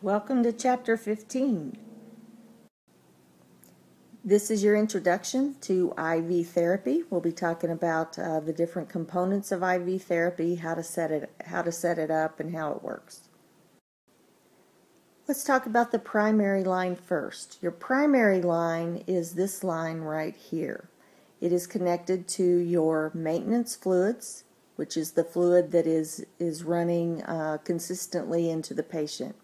Welcome to Chapter 15. This is your introduction to IV therapy. We'll be talking about the different components of IV therapy, how to set it up, and how it works. Let's talk about the primary line first. Your primary line is this line right here. It is connected to your maintenance fluids, which is the fluid that is running consistently into the patient.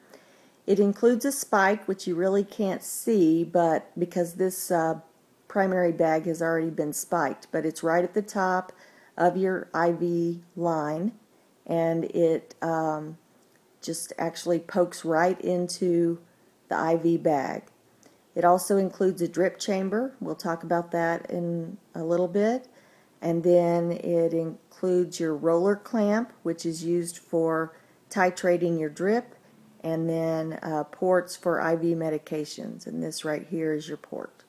It includes a spike, which you really can't see, but because this primary bag has already been spiked, but it's right at the top of your IV line, and it just actually pokes right into the IV bag. It also includes a drip chamber. We'll talk about that in a little bit. And then it includes your roller clamp, which is used for titrating your drip, and then ports for IV medications, and this right here is your port.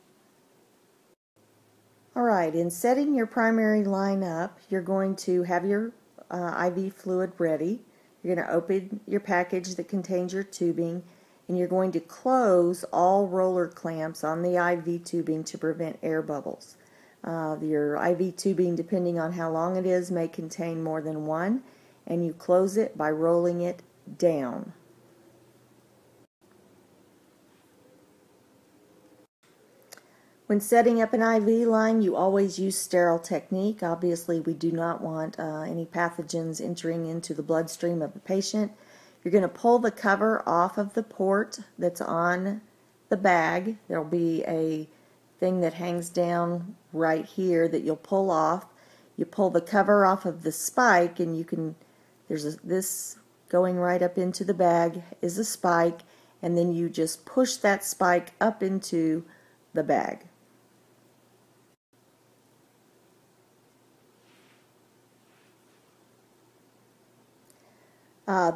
Alright, in setting your primary line up, you're going to have your IV fluid ready. You're going to open your package that contains your tubing, and you're going to close all roller clamps on the IV tubing to prevent air bubbles. Your IV tubing, depending on how long it is, may contain more than one, and you close it by rolling it down. When setting up an IV line, you always use sterile technique. Obviously, we do not want any pathogens entering into the bloodstream of the patient. You're going to pull the cover off of the port that's on the bag. There will be a thing that hangs down right here that you'll pull off. You pull the cover off of the spike, and this going right up into the bag is a spike, and then you just push that spike up into the bag.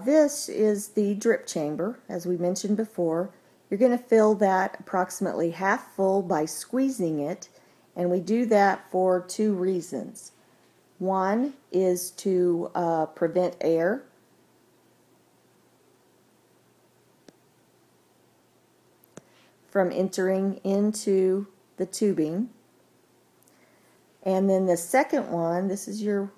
This is the drip chamber, as we mentioned before. You're going to fill that approximately half full by squeezing it, and we do that for two reasons. One is to prevent air from entering into the tubing. And then the second one, this is your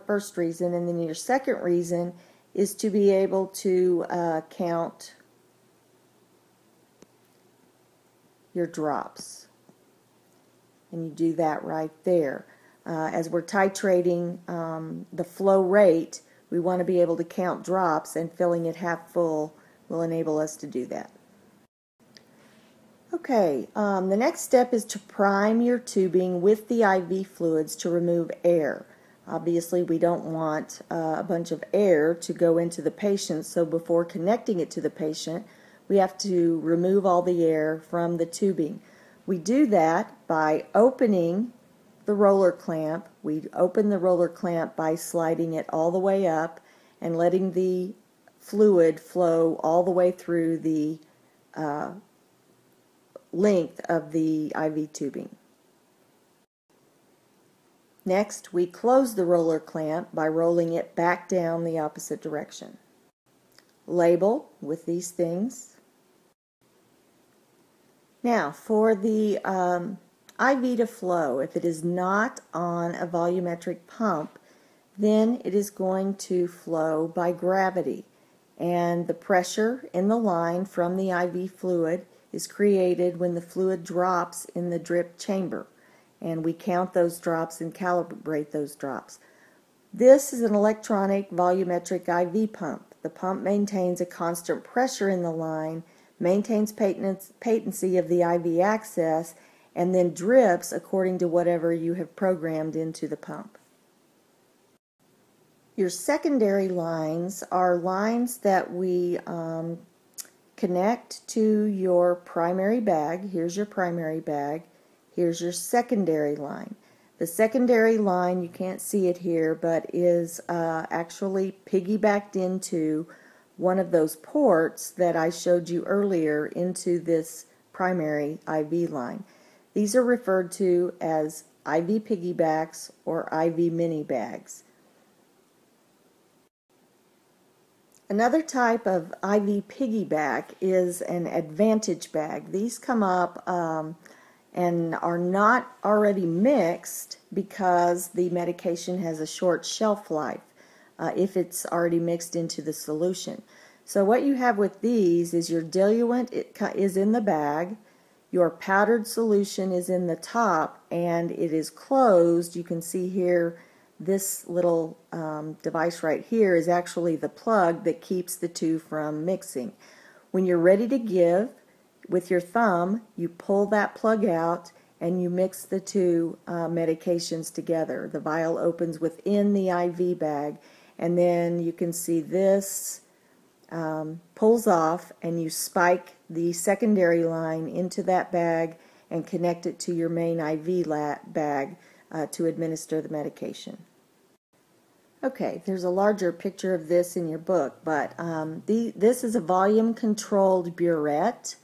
first reason, and then your second reason is to be able to count your drops. And you do that right there. As we're titrating the flow rate, we want to be able to count drops, and filling it half full will enable us to do that. Okay, the next step is to prime your tubing with the IV fluids to remove air. Obviously, we don't want a bunch of air to go into the patient, so before connecting it to the patient, we have to remove all the air from the tubing. We do that by opening the roller clamp. We open the roller clamp by sliding it all the way up and letting the fluid flow all the way through the length of the IV tubing. Next, we close the roller clamp by rolling it back down the opposite direction. Label with these things. Now, for the IV to flow, if it is not on a volumetric pump, then it is going to flow by gravity, and the pressure in the line from the IV fluid is created when the fluid drops in the drip chamber, and we count those drops and calibrate those drops. This is an electronic volumetric IV pump. The pump maintains a constant pressure in the line, maintains patency of the IV access, and then drips according to whatever you have programmed into the pump. Your secondary lines are lines that we connect to your primary bag. Here's your primary bag. Here's your secondary line. The secondary line, you can't see it here, but is actually piggybacked into one of those ports that I showed you earlier into this primary IV line. These are referred to as IV piggybacks or IV mini bags. Another type of IV piggyback is an advantage bag. These come up and are not already mixed because the medication has a short shelf life if it's already mixed into the solution. So what you have with these is your diluent is in the bag, your powdered solution is in the top, and it is closed. You can see here this little device right here is actually the plug that keeps the two from mixing. When you're ready to give, with your thumb, you pull that plug out and you mix the two medications together. The vial opens within the IV bag, and then you can see this pulls off, and you spike the secondary line into that bag and connect it to your main IV bag to administer the medication. Okay, there's a larger picture of this in your book, but this is a volume-controlled burette,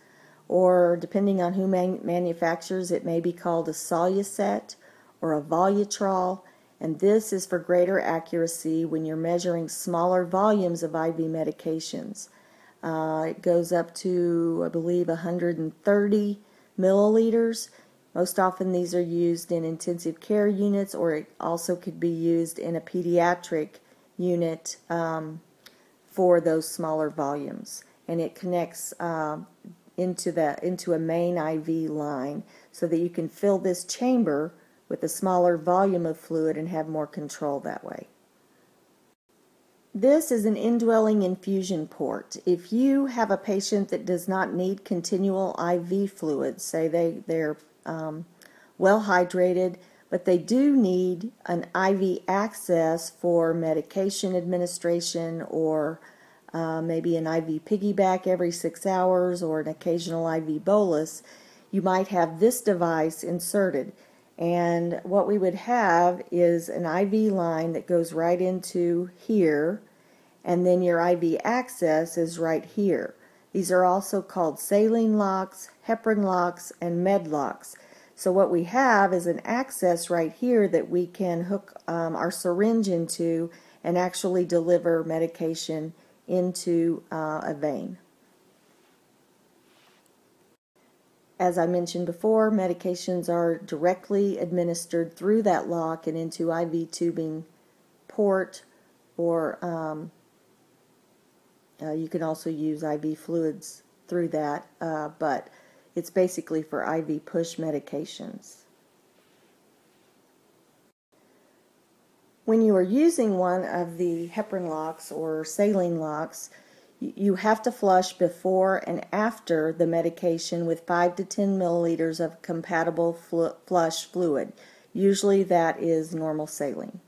or depending on who manufactures, it may be called a Soluset or a Volutrol, and this is for greater accuracy when you're measuring smaller volumes of IV medications. It goes up to, I believe, 130 milliliters. Most often these are used in intensive care units, or it also could be used in a pediatric unit for those smaller volumes. And it connects into a main IV line so that you can fill this chamber with a smaller volume of fluid and have more control that way. This is an indwelling infusion port. If you have a patient that does not need continual IV fluids, say they're well hydrated, but they do need an IV access for medication administration, or maybe an IV piggyback every 6 hours, or an occasional IV bolus, you might have this device inserted. And what we would have is an IV line that goes right into here, and then your IV access is right here. These are also called saline locks, heparin locks, and med locks. So what we have is an access right here that we can hook our syringe into and actually deliver medication into a vein. As I mentioned before, medications are directly administered through that lock and into IV tubing port, or you can also use IV fluids through that, but it's basically for IV push medications. When you are using one of the heparin locks or saline locks, you have to flush before and after the medication with 5 to 10 milliliters of compatible flush fluid. Usually that is normal saline.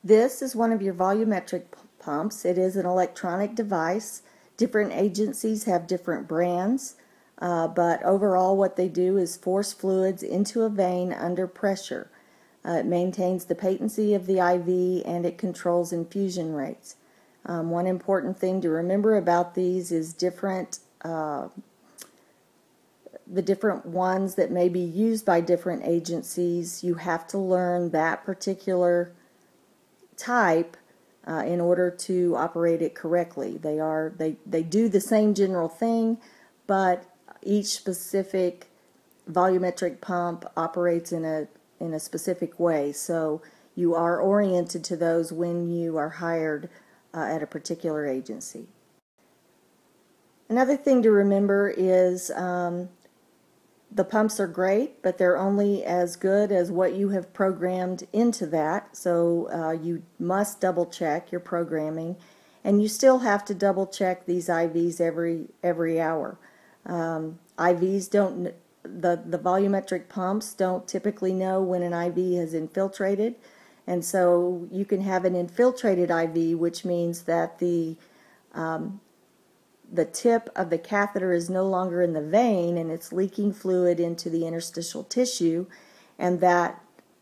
This is one of your volumetric pumps. It is an electronic device. Different agencies have different brands, but overall what they do is force fluids into a vein under pressure. It maintains the patency of the IV, and it controls infusion rates. One important thing to remember about these is the different ones that may be used by different agencies. You have to learn that particular type in order to operate it correctly. They do the same general thing, but each specific volumetric pump operates in a specific way. So you are oriented to those when you are hired at a particular agency. Another thing to remember is the pumps are great, but they're only as good as what you have programmed into that. So you must double check your programming, and you still have to double check these IVs every hour. IVs don't, the volumetric pumps don't typically know when an IV has infiltrated, and so you can have an infiltrated IV, which means that the tip of the catheter is no longer in the vein and it's leaking fluid into the interstitial tissue, and that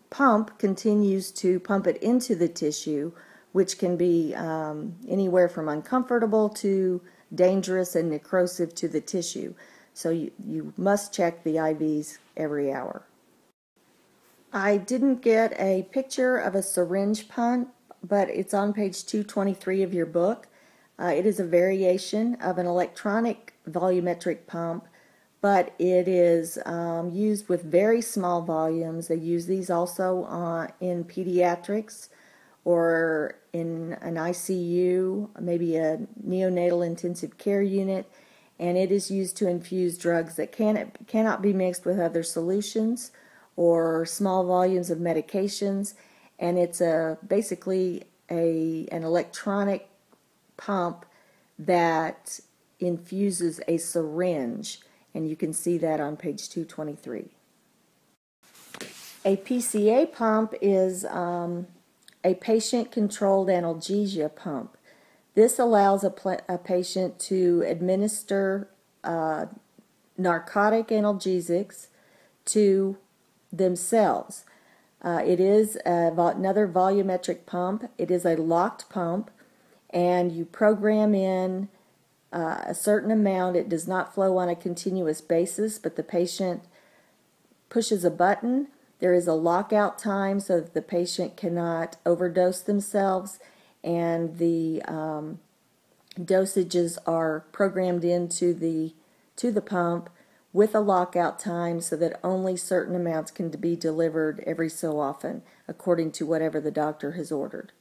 pump continues to pump it into the tissue, which can be anywhere from uncomfortable to dangerous and necrosive to the tissue. So you must check the IVs every hour. I didn't get a picture of a syringe pump, but it's on page 223 of your book. It is a variation of an electronic volumetric pump, but it is used with very small volumes. They use these also in pediatrics or in an ICU, maybe a neonatal intensive care unit, and it is used to infuse drugs that cannot be mixed with other solutions or small volumes of medications, and it's basically an electronic pump that infuses a syringe, and you can see that on page 223. A PCA pump is a patient-controlled analgesia pump. This allows a patient to administer narcotic analgesics to themselves. It is another volumetric pump. It is a locked pump, and you program in a certain amount. It does not flow on a continuous basis, but the patient pushes a button. There is a lockout time so that the patient cannot overdose themselves, and the dosages are programmed into the pump with a lockout time so that only certain amounts can be delivered every so often according to whatever the doctor has ordered.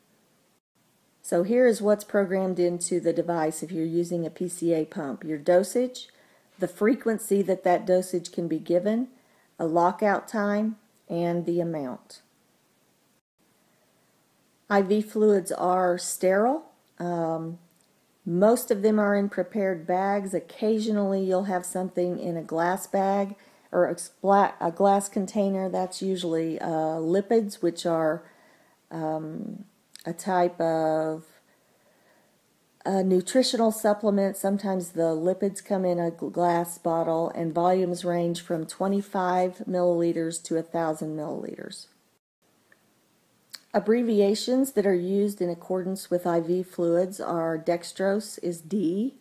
So here is what's programmed into the device if you're using a PCA pump: your dosage, the frequency that dosage can be given, a lockout time, and the amount. IV fluids are sterile. Most of them are in prepared bags. Occasionally you'll have something in a glass bag or a glass container. That's usually lipids, which are a type of nutritional supplement. Sometimes the lipids come in a glass bottle, and volumes range from 25 milliliters to 1,000 milliliters. Abbreviations that are used in accordance with IV fluids are dextrose is D,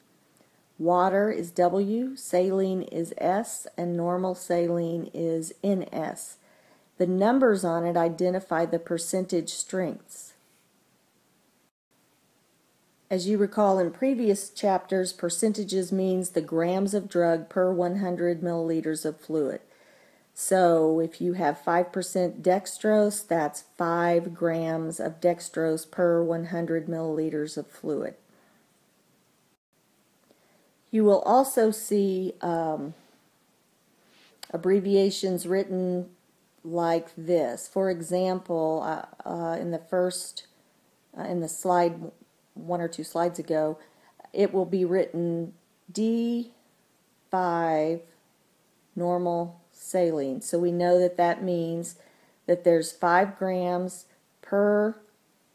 water is W, saline is S, and normal saline is NS. The numbers on it identify the percentage strengths. As you recall in previous chapters, percentages means the grams of drug per 100 milliliters of fluid. So if you have 5% dextrose, that's 5 grams of dextrose per 100 milliliters of fluid. You will also see abbreviations written like this. For example, in the slide 1 or 2 slides ago, it will be written D5 normal saline. So we know that means that there's 5 grams per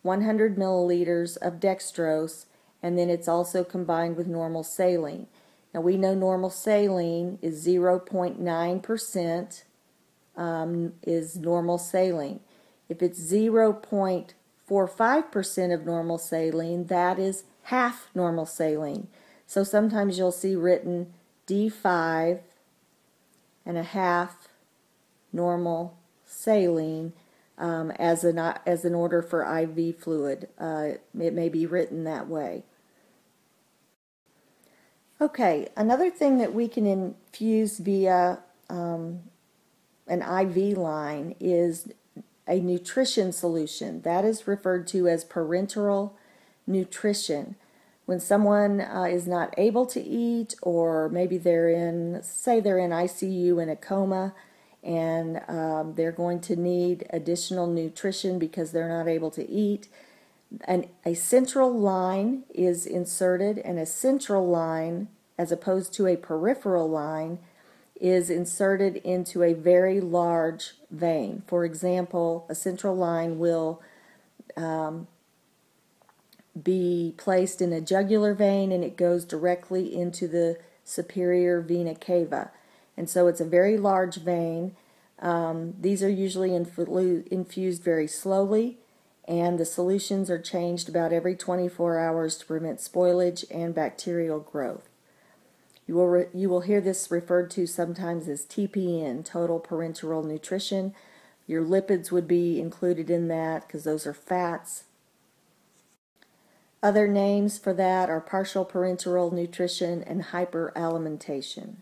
100 milliliters of dextrose, and then it's also combined with normal saline. Now we know normal saline is 0.9% is normal saline. If it's 0.45% of normal saline, that is half normal saline. So sometimes you'll see written D5 and a half normal saline as an order for IV fluid. It may be written that way. Okay, another thing that we can infuse via an IV line is a nutrition solution. That is referred to as parenteral nutrition. When someone is not able to eat, or maybe they're in ICU in a coma, and they're going to need additional nutrition because they're not able to eat, a central line is inserted, and a central line, as opposed to a peripheral line, is inserted into a very large vein. For example, a central line will be placed in a jugular vein, and it goes directly into the superior vena cava. And so it's a very large vein. These are usually infused very slowly, and the solutions are changed about every 24 hours to prevent spoilage and bacterial growth. You will hear this referred to sometimes as TPN, total parenteral nutrition. Your lipids would be included in that because those are fats. Other names for that are partial parenteral nutrition and hyperalimentation.